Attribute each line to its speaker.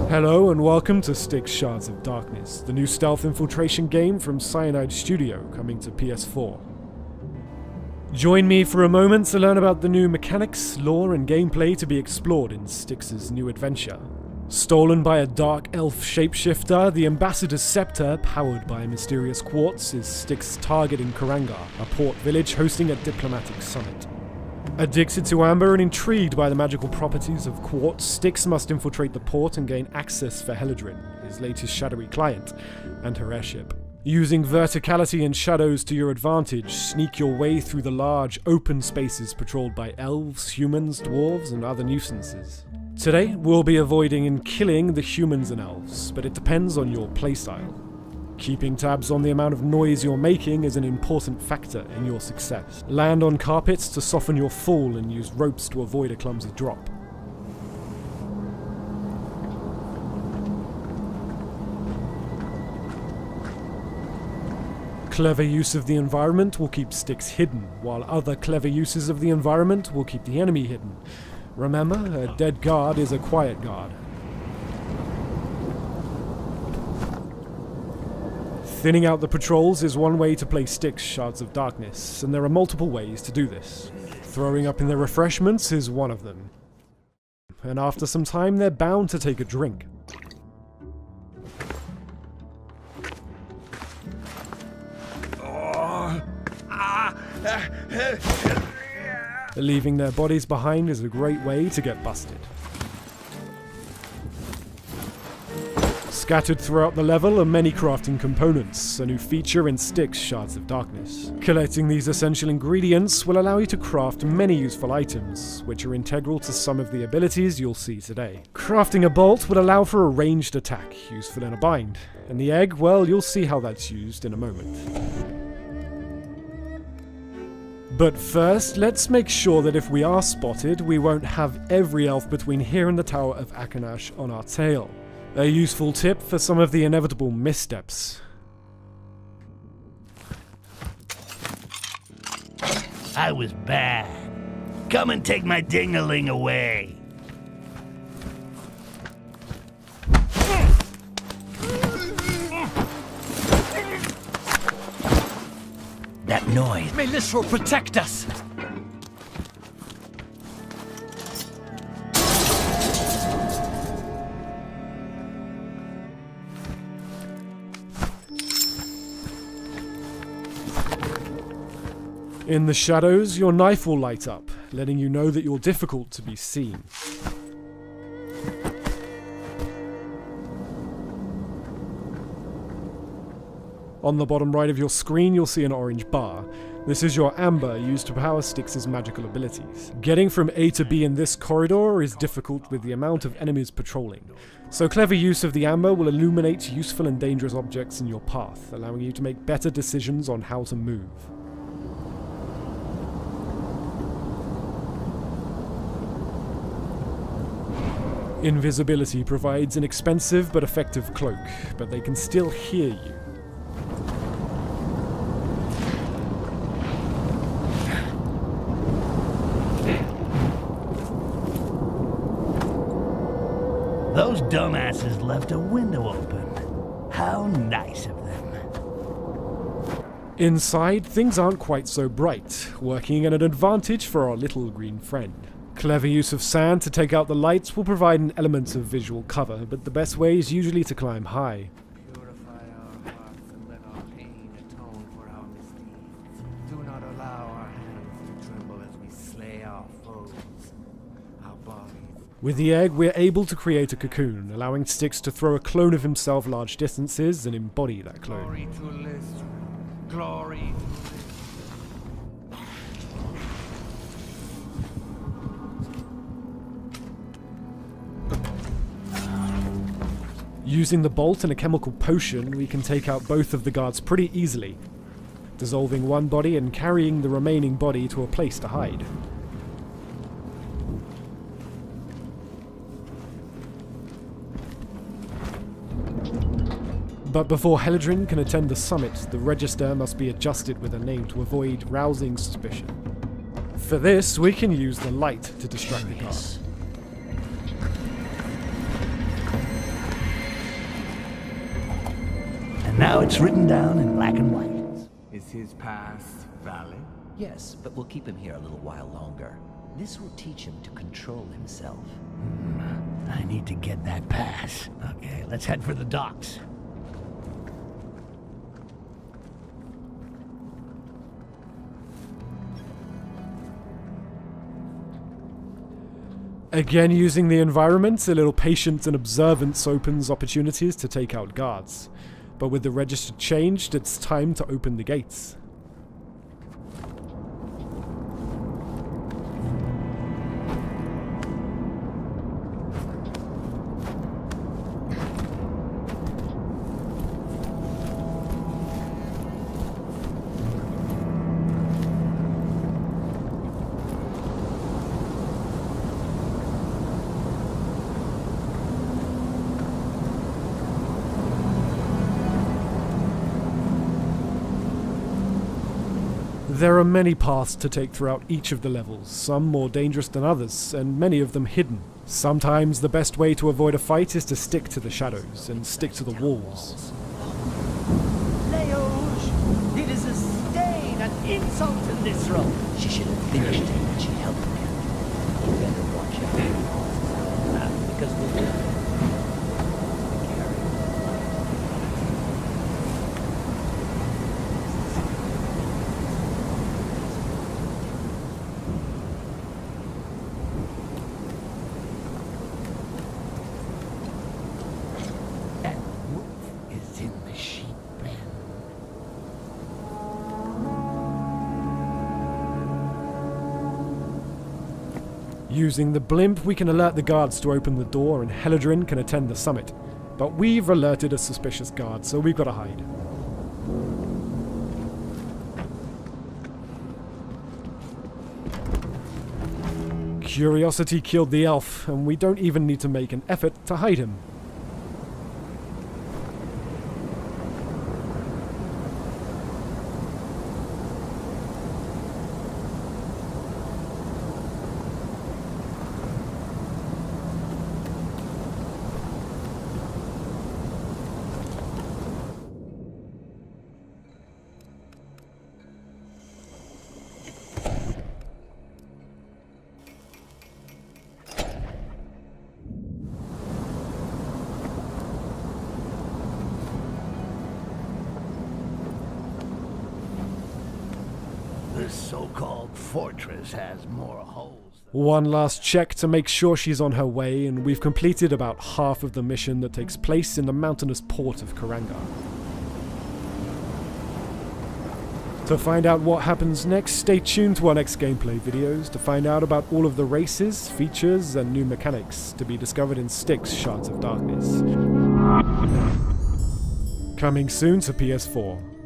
Speaker 1: Hello and welcome to Styx Shards of Darkness, the new stealth infiltration game from Cyanide Studio coming to PS4. Join me for a moment to learn about the new mechanics, lore and gameplay to be explored in Styx's new adventure. Stolen by a dark elf shapeshifter, the Ambassador's Scepter, powered by a mysterious quartz, is Styx's target in Karangar, a port village hosting a diplomatic summit. Addicted to amber and intrigued by the magical properties of quartz, Styx must infiltrate the port and gain access for Helidrin, his latest shadowy client, and her airship. Using verticality and shadows to your advantage, sneak your way through the large, open spaces patrolled by elves, humans, dwarves, and other nuisances. Today, we'll be avoiding and killing the humans and elves, but it depends on your playstyle. Keeping tabs on the amount of noise you're making is an important factor in your success. Land on carpets to soften your fall and use ropes to avoid a clumsy drop. Clever use of the environment will keep Styx hidden, while other clever uses of the environment will keep the enemy hidden. Remember, a dead guard is a quiet guard. Thinning out the patrols is one way to play Styx Shards of Darkness, and there are multiple ways to do this. Throwing up in their refreshments is one of them. And after some time, they're bound to take a drink. Leaving their bodies behind is a great way to get busted. Scattered throughout the level are many crafting components, a new feature in Styx Shards of Darkness. Collecting these essential ingredients will allow you to craft many useful items, which are integral to some of the abilities you'll see today. Crafting a bolt would allow for a ranged attack, useful in a bind, and the egg, well, you'll see how that's used in a moment. But first, let's make sure that if we are spotted, we won't have every elf between here and the Tower of Akanash on our tail. A useful tip for some of the inevitable missteps.
Speaker 2: I was bad. Come and take my ding-a-ling away. That noise.
Speaker 3: May Lithro protect us!
Speaker 1: In the shadows, your knife will light up, letting you know that you're difficult to be seen. On the bottom right of your screen, you'll see an orange bar. This is your amber used to power Styx's magical abilities. Getting from A to B in this corridor is difficult with the amount of enemies patrolling, so clever use of the amber will illuminate useful and dangerous objects in your path, allowing you to make better decisions on how to move. Invisibility provides an expensive but effective cloak, but they can still hear you.
Speaker 2: Those dumbasses left a window open. How nice of them.
Speaker 1: Inside, things aren't quite so bright, working at an advantage for our little green friend. Clever use of sand to take out the lights will provide an element of visual cover, but the best way is usually to climb high.
Speaker 4: Purify our hearts and let our pain atone for our misdeeds. Do not allow our hands to tremble as we slay our foes. Our bodies.
Speaker 1: With the egg, we're able to create a cocoon, allowing Styx to throw a clone of himself large distances and embody that clone.
Speaker 4: Glory to List. Glory to List.
Speaker 1: Using the bolt and a chemical potion, we can take out both of the guards pretty easily, dissolving one body and carrying the remaining body to a place to hide. But before Helidrin can attend the summit, the register must be adjusted with a name to avoid rousing suspicion. For this, we can use the light to distract the guard.
Speaker 2: Now it's written down in black and white.
Speaker 4: Is his past valid?
Speaker 3: Yes, but we'll keep him here a little while longer. This will teach him to control himself.
Speaker 2: I need to get that pass. Okay, let's head for the docks.
Speaker 1: Again, using the environment, a little patience and observance opens opportunities to take out guards. But with the register changed, it's time to open the gates. There are many paths to take throughout each of the levels, some more dangerous than others, and many of them hidden. Sometimes the best way to avoid a fight is to stick to the shadows and stick to the walls.
Speaker 3: Leos, it is a stain, an insult in this room. She should have finished it when she helped me. You better watch out, because we'll do.
Speaker 1: Using the blimp, we can alert the guards to open the door and Heladrin can attend the summit. But we've alerted a suspicious guard, so we've got to hide. Curiosity killed the elf, and we don't even need to make an effort to hide him.
Speaker 2: This so-called fortress has more holes than...
Speaker 1: One last check to make sure she's on her way, and we've completed about half of the mission that takes place in the mountainous port of Karangar. To find out what happens next, stay tuned to our next gameplay videos to find out about all of the races, features, and new mechanics to be discovered in Styx Shards of Darkness. Coming soon to PS4.